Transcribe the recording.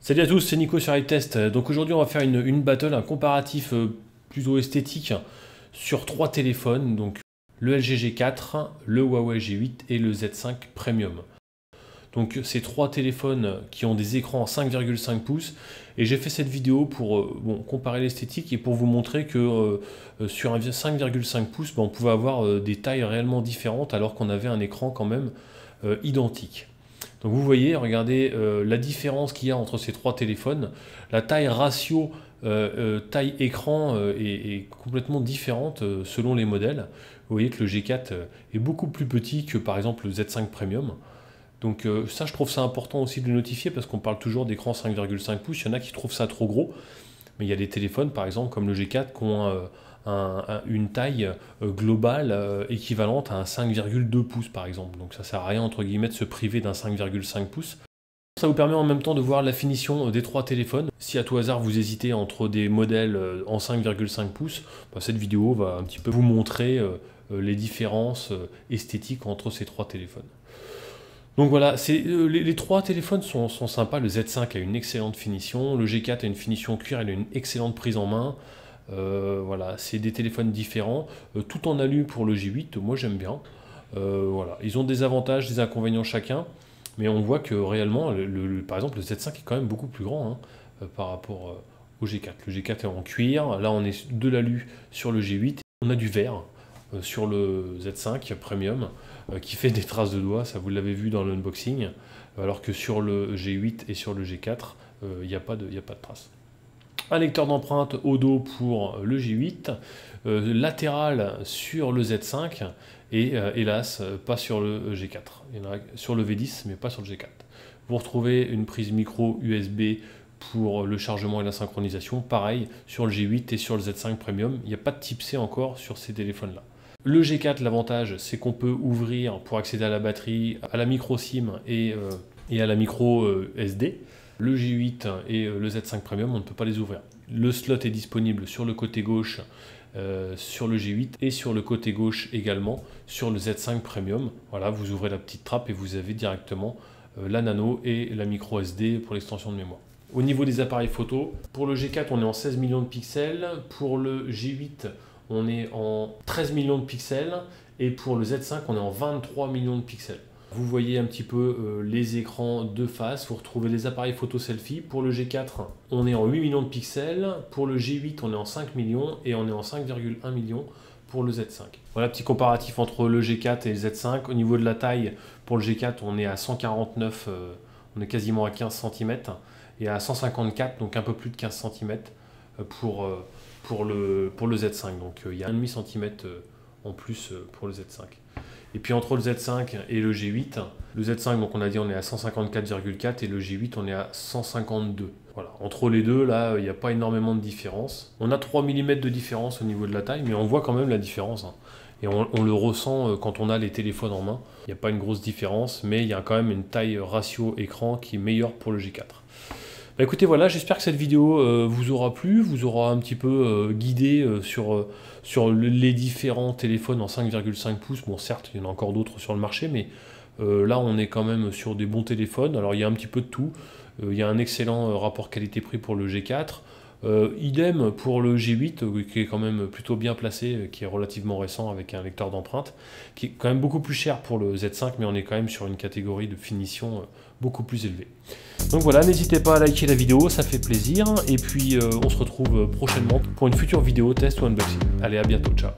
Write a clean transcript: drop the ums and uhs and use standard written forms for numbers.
Salut à tous, c'est Nico sur iTest. Donc aujourd'hui on va faire une battle, un comparatif plutôt esthétique sur trois téléphones, donc le LG G4, le Huawei G8 et le Z5 Premium. Donc ces trois téléphones qui ont des écrans en 5,5 pouces et j'ai fait cette vidéo pour comparer l'esthétique et pour vous montrer que sur un 5,5 pouces on pouvait avoir des tailles réellement différentes alors qu'on avait un écran quand même identique. Donc vous voyez, regardez la différence qu'il y a entre ces trois téléphones. La taille ratio taille écran est complètement différente selon les modèles. Vous voyez que le G4 est beaucoup plus petit que par exemple le Z5 Premium. Donc ça, je trouve ça important aussi de le notifier parce qu'on parle toujours d'écran 5,5 pouces. Il y en a qui trouvent ça trop gros. Mais il y a des téléphones, par exemple, comme le G4, qui ont une taille globale équivalente à un 5,2 pouces, par exemple. Donc ça ne sert à rien, entre guillemets, de se priver d'un 5,5 pouces. Ça vous permet en même temps de voir la finition des trois téléphones. Si à tout hasard vous hésitez entre des modèles en 5,5 pouces, cette vidéo va un petit peu vous montrer les différences esthétiques entre ces trois téléphones. Donc voilà, les trois téléphones sont sympas. Le Z5 a une excellente finition, le G4 a une finition cuir, il a une excellente prise en main. Voilà, c'est des téléphones différents, tout en alu pour le G8, moi j'aime bien. Voilà, ils ont des avantages, des inconvénients chacun, mais on voit que réellement, par exemple, le Z5 est quand même beaucoup plus grand par rapport au G4. Le G4 est en cuir, là on est de l'alu sur le G8, on a du verre sur le Z5 Premium qui fait des traces de doigts, ça vous l'avez vu dans l'unboxing, alors que sur le G8 et sur le G4, il n'y a pas de traces. Un lecteur d'empreinte au dos pour le G8, latéral sur le Z5 et hélas pas sur le G4. Il y en a sur le V10 mais pas sur le G4. Vous retrouvez une prise micro USB pour le chargement et la synchronisation, pareil sur le G8 et sur le Z5 Premium. Il n'y a pas de type C encore sur ces téléphones-là. Le G4, l'avantage, c'est qu'on peut ouvrir pour accéder à la batterie, à la micro SIM et à la micro SD. Le G8 et le Z5 Premium, on ne peut pas les ouvrir. Le slot est disponible sur le côté gauche sur le G8 et sur le côté gauche également sur le Z5 Premium. Voilà, vous ouvrez la petite trappe et vous avez directement la nano et la micro SD pour l'extension de mémoire. Au niveau des appareils photo, pour le G4, on est en 16 millions de pixels. Pour le G8, on est en 13 millions de pixels. Et pour le Z5, on est en 23 millions de pixels. Vous voyez un petit peu les écrans de face, vous retrouvez les appareils photo selfie. Pour le G4, on est en 8 millions de pixels. Pour le G8, on est en 5 millions et on est en 5,1 millions pour le Z5. Voilà, petit comparatif entre le G4 et le Z5. Au niveau de la taille, pour le G4, on est à 149, on est quasiment à 15 cm. Et à 154, donc un peu plus de 15 cm pour le Z5. Donc il y a 1,5 cm en plus pour le Z5. Et puis entre le Z5 et le G8, le Z5, donc on a dit on est à 154,4 et le G8 on est à 152. Voilà. Entre les deux, là, il n'y a pas énormément de différence. On a 3 mm de différence au niveau de la taille, mais on voit quand même la différence. Et on le ressent quand on a les téléphones en main. Il n'y a pas une grosse différence, mais il y a quand même une taille ratio écran qui est meilleure pour le G4. Bah écoutez, voilà, j'espère que cette vidéo vous aura plu, vous aura un petit peu guidé sur les différents téléphones en 5,5 pouces. Bon, certes, il y en a encore d'autres sur le marché, mais là, on est quand même sur des bons téléphones. Alors, il y a un petit peu de tout. Il y a un excellent rapport qualité-prix pour le G4. Idem pour le G8, qui est quand même plutôt bien placé, qui est relativement récent avec un lecteur d'empreinte, qui est quand même beaucoup plus cher pour le Z5, mais on est quand même sur une catégorie de finition beaucoup plus élevée. Donc voilà, n'hésitez pas à liker la vidéo, ça fait plaisir, et puis on se retrouve prochainement pour une future vidéo test ou unboxing. Allez, à bientôt, ciao.